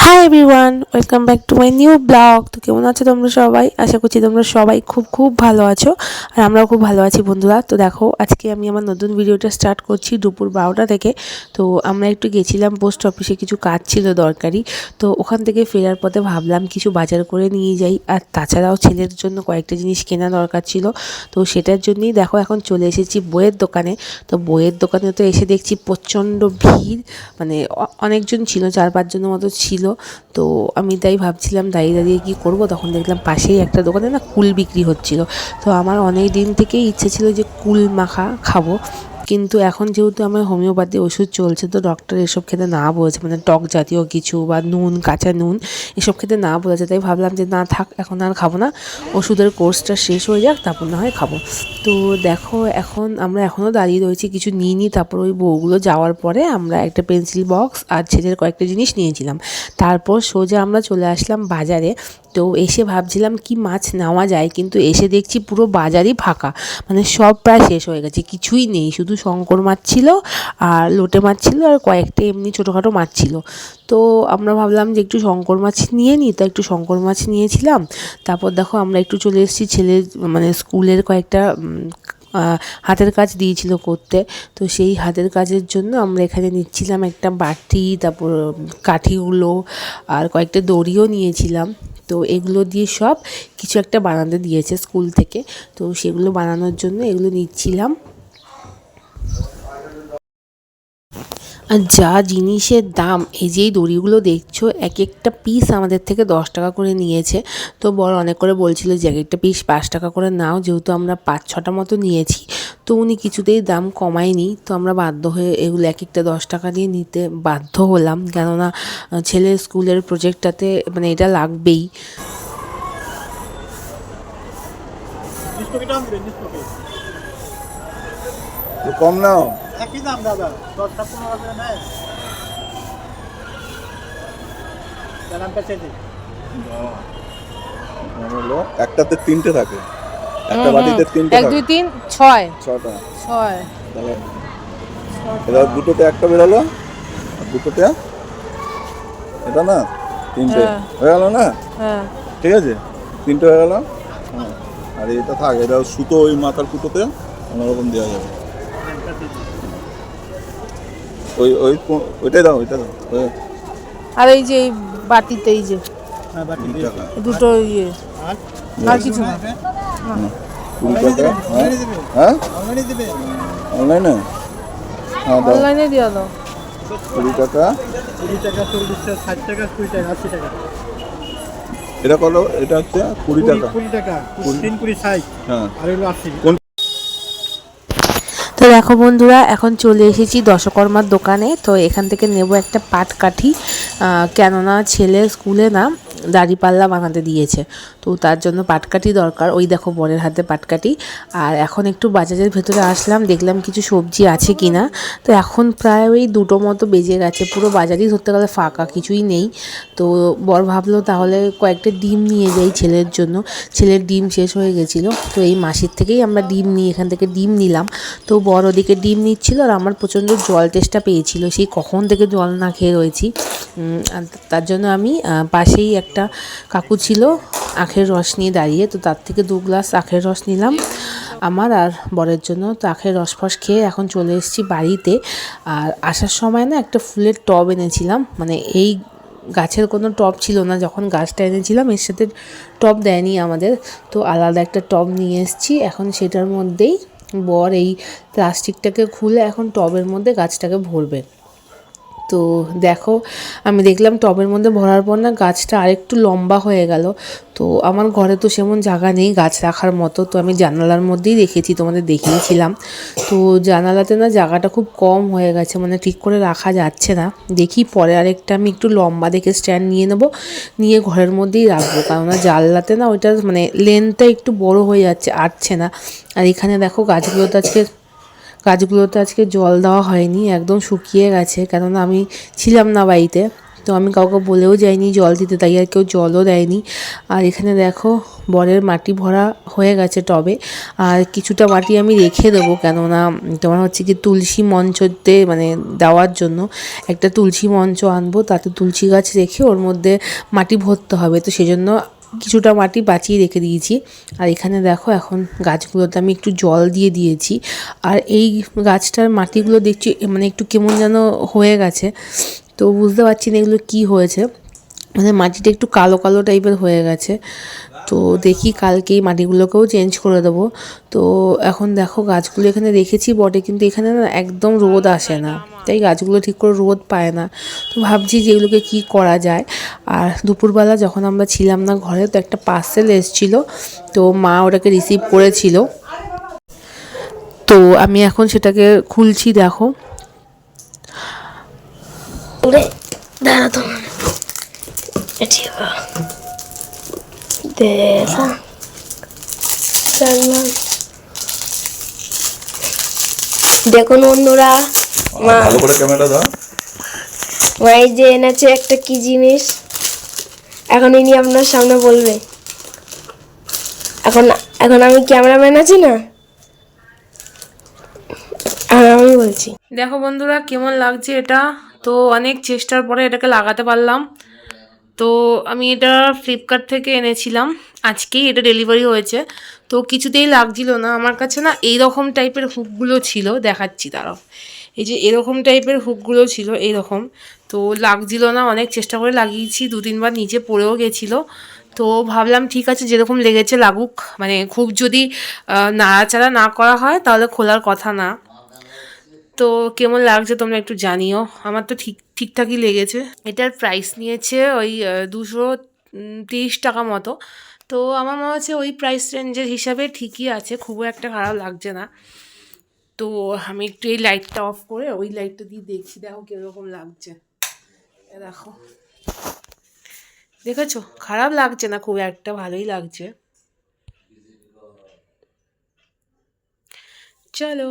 Hi everyone, welcome back to my new blog. তো কেমন আছো তোমরা সবাই? আশা করছি তোমরা সবাই খুব খুব ভালো আছো, আর আমরাও খুব ভালো আছি বন্ধুরা। তো দেখো, আজকে আমি আমার নতুন ভিডিওটা স্টার্ট করছি দুপুর 12টা থেকে। তো আমরা একটু গেছিলাম পোস্ট অফিসে, কিছু কাজ ছিল দরকারি। তো ওখান থেকে ফেরার পথে ভাবলাম কিছু বাজার করে নিয়ে যাই, আর তাছাড়াও ছেলের জন্য কয়েকটা জিনিস কেনা দরকার ছিল। তো সেটার জন্যই দেখো এখন চলে এসেছি বইয়ের দোকানে। তো বইয়ের দোকানে তো এসে দেখছি প্রচণ্ড ভিড়, মানে অনেকজন ছিল, 4-5 জনের মতো ছিল। তো আমি তাই ভাবছিলাম দাঁড়িয়ে দাঁড়িয়ে কী করব, তখন দেখলাম পাশেই একটা দোকানে না কুল বিক্রি হচ্ছিল। তো আমার অনেক দিন থেকেই ইচ্ছে ছিল যে কুল মাখা খাবো, কিন্তু এখন যেহেতু আমার হোমিওপ্যাথি ওষুধ চলছে, তো ডক্টর এসব খেতে না বলেছে, মানে টক জাতীয় কিছু বা নুন, কাঁচা নুন এসব খেতে না বলেছে। তাই ভাবলাম যে না থাক, এখন আর খাবো না, ওষুধের কোর্সটা শেষ হয়ে যাক, তারপর না হয় খাবো। তো দেখো, এখন আমরা এখনও দাঁড়িয়ে রয়েছি, কিছু নিয়ে নিই, তারপর ওই বউগুলো যাওয়ার পরে আমরা একটা পেন্সিল বক্স আর ছেলের কয়েকটা জিনিস নিয়েছিলাম। তারপর সোজা আমরা চলে আসলাম বাজারে। তো এসে ভাবছিলাম কি মাছ নেওয়া যায়, কিন্তু এসে দেখছি পুরো বাজারই ফাঁকা, মানে সব প্রায় শেষ হয়ে গেছে, কিছুই নেই, শুধু শঙ্কর মাছ ছিল আর লোটে মাছ ছিল আর কয়েকটা এমনি ছোটোখাটো মাছ ছিল। তো আমরা ভাবলাম যে একটু শঙ্কর মাছ নিয়ে নিই, তো একটু শঙ্কর মাছ নিয়েছিলাম। তারপর দেখো আমরা একটু চলে এসেছি ছেলের মানে স্কুলের কয়েকটা হাতের কাজ দিয়েছিল করতে। তো সেই হাতের কাজের জন্য আমরা এখানে নিচ্ছিলাম একটা বাটি, তারপর কাঠিগুলো আর কয়েকটা দড়িও নিয়েছিলাম। তো এগুলো দিয়ে সব কিছু একটা বানাতে দিয়েছে স্কুল থেকে, তো সেগুলো বানানোর জন্য এগুলো নিচ্ছিলাম। আর যা জিনিসের দাম, এই যে এই দড়িগুলো দেখছো, এক একটা পিস আমাদের থেকে 10 টাকা করে নিয়েছে। তো বড় অনেক করে বলছিল যে এক একটা পিস 5 টাকা করে নাও, যেহেতু আমরা 5-6টা মতো নিয়েছি। তো উনি কিছুতেই দাম কমায়নি, তো আমরা বাধ্য হয়ে এগুলো এক একটা 10 টাকা দিয়ে নিতে বাধ্য হলাম, কেননা ছেলের স্কুলের প্রজেক্টটাতে মানে এটা লাগবেই। কম নাও, একই দাম দাদা, 10-15 নেয়। দামটা চেঞ্জ হলো একটাতে 3টে থাকে, একটা বাটিতে 3টে 1 থাকে, 2 3 6 6টা। 6 তাহলে এটা দুটোতে একটা বেরোলো, আর দুটোতে এটা না 3টে হয়ে গেল না? হ্যাঁ, ঠিক আছে, 3টে হয়ে গেল। হ্যাঁ, আর এটা থাক, এটা সুতো ওই মাথার কুটোতে অন্যরকম দেওয়া যাবে। ওই ওই ওইটাই দাও, ওইটা দাও। আর এই যে এই বাটিতে এই যে টাকা, দুটো ইয়ে, আর কিছু না। 20 টাকা। হ্যাঁ, অনলাইনে? হ্যাঁ দাও, অনলাইনে দিয়ে দাও। 20 টাকা। 20 টাকা, 40 টাকা, 60 টাকা, 20 টাকা, 80 টাকা। এটা কত? এটা হচ্ছে 20 টাকা। 20 টাকা, 3 20 60। হ্যাঁ, আর হলো 80। তো দেখো বন্ধুরা, এখন চলে এসেছি দশকর্মার দোকানে। তো এখান থেকে নেব একটা পাটকাঠি, কেননা ছেলে স্কুলে না দাড়িপাল্লা বানাতে দিয়েছে, তো তার জন্য পাটকাঠি দরকার। ওই দেখো বরের হাতে পাটকাঠি। আর এখন একটু বাজারের ভেতরে আসলাম, দেখলাম কিছু সবজি আছে কিনা। তো এখন প্রায় ওই 2টো মতো বেজে গেছে, পুরো বাজারই ধরতে গেলে ফাঁকা, কিছুই নেই। তো বর ভাবলো তাহলে কয়েকটা ডিম নিয়ে যাই ছেলের জন্য, ছেলের ডিম শেষ হয়ে গেছিলো। তো এই মাসির থেকেই আমরা ডিম নিই, এখান থেকে ডিম নিলাম। তো বড় ওদিকে ডিম নিচ্ছিল, আর আমার প্রচণ্ড জল তেষ্টা পেয়েছিল, সেই কখন থেকে জল না খেয়ে রয়েছি। তার জন্য আমি পাশেই একটা কাকু ছিল আখের রস নিয়ে দাঁড়িয়ে, তো তার থেকে 2 গ্লাস আখের রস নিলাম আমার আর বরের জন্য। তো আখের রস ফস খেয়ে এখন চলে এসেছি বাড়িতে। আর আসার সময় না একটা ফুলের টব এনেছিলাম, মানে এই গাছের কোনো টব ছিল না, যখন গাছটা এনেছিলাম এর সাথে টব দেয়নি আমাদের, তো আলাদা একটা টব নিয়ে এসেছি। এখন সেটার মধ্যেই বর এই প্লাস্টিকটাকে খুলে এখন টবের মধ্যে গাছটাকে ভরবে। তো দেখো, আমি দেখলাম টবের মধ্যে ভরার পর না গাছটা আরেকটু লম্বা হয়ে গেল। তো আমার ঘরে তো সেমন জায়গা নেই গাছ রাখার মতো, তো আমি জানালার মধ্যেই রেখেছি, তোমাদের দেখিয়েছিলাম। তো জানালাতে না জায়গাটা খুব কম হয়ে গেছে, মানে ঠিক করে রাখা যাচ্ছে না। দেখি পরে আরেকটা আমি একটু লম্বা দেখে স্ট্যান্ড নিয়ে নেবো, নিয়ে ঘরের মধ্যেই রাখবো, কেননা জানলাতে না ওইটা মানে লেন্থটা একটু বড় হয়ে যাচ্ছে, আটছে না। আর এখানে দেখো গাছগুলোতে আজকে জল দেওয়া হয়নি, একদম শুকিয়ে গেছে, কেননা আমি ছিলাম না বাড়িতে। তো আমি কাউকে বলেও যাইনি জল দিতে, তাই আর কেউ জলও দেয়নি। আর এখানে দেখো বরের মাটি ভরা হয়ে গেছে টবে, আর কিছুটা মাটি আমি রেখে দেবো, কেননা তোমার হচ্ছে কি তুলসী মঞ্চতে মানে দেওয়ার জন্য একটা তুলসী মঞ্চ আনবো, তাতে তুলসী গাছ রেখে ওর মধ্যে মাটি ভরতে হবে, তো সেই জন্য কিছুটা মাটি বাঁচিয়ে রেখে দিয়েছি। আর এখানে দেখো এখন গাছগুলোতে আমি একটু জল দিয়ে দিয়েছি। আর এই গাছটার মাটিগুলো দেখছি মানে একটু কেমন যেন হয়ে গেছে, তো বুঝতে পারছি না এগুলো কী হয়েছে, মানে মাটিটা একটু কালো কালো টাইপের হয়ে গেছে। তো দেখি কালকে এই মাটিগুলোকেও চেঞ্জ করে দেবো। তো এখন দেখো গাছগুলো এখানে রেখেছি বটে, কিন্তু এখানে না একদম রোদ আসে না, তাই গাছগুলো ঠিক করে রোদ পায় না। তো ভাবছি যে এগুলোকে কী করা যায়। আর দুপুরবেলা যখন আমরা ছিলাম না ঘরে, তো একটা পার্সেল এসেছিলো, তো মা ওটাকে রিসিভ করেছিল, তো আমি এখন সেটাকে খুলছি। দেখো দাঁড়া তো দেখা দেখুন বন্ধুরা, ভালো করে ক্যামেরা দাও। মা এই যে এনেছে একটা কি জিনিস, এখন ইনি আপনার সামনে বলবে। এখন এখন আমি ক্যামেরাম্যান আছি না, আর আমি বলছি। দেখো বন্ধুরা কেমন লাগছে এটা, তো অনেক চেষ্টার পরে এটাকে লাগাতে পারলাম। তো আমি এটা ফ্লিপকার্ট থেকে এনেছিলাম, আজকেই এটা ডেলিভারি হয়েছে। তো কিছুতেই লাগছিল না আমার কাছে, না এই রকম টাইপের হুকগুলো ছিল, দেখাচ্ছি দাঁড়াও, এই যে এরকম টাইপের হুকগুলো ছিল এইরকম, তো লাগছিল না, অনেক চেষ্টা করে লাগিয়েছি, 2-3 বার নিচে পড়েও গেছিলো। তো ভাবলাম ঠিক আছে যেরকম লেগেছে লাগুক, মানে খুব যদি নাড়াচাড়া না করা হয় তাহলে খোলার কথা না। তো কেমন লাগছে তোমরা একটু জানিও, আমার তো ঠিকঠাকই লেগেছে। এটার প্রাইস নিয়েছে ওই 230 টাকা মতো, তো আমার মনে হচ্ছে ওই প্রাইস রেঞ্জের হিসাবে ঠিকই আছে, খুবই একটা খারাপ লাগছে না। তো আমি একটু এই লাইটটা অফ করে ওই লাইটটা দিয়ে দেখছি, দেখো কীরকম লাগছে। দেখো দেখেছো, খারাপ লাগছে না খুব একটা, ভালোই লাগছে। চলো।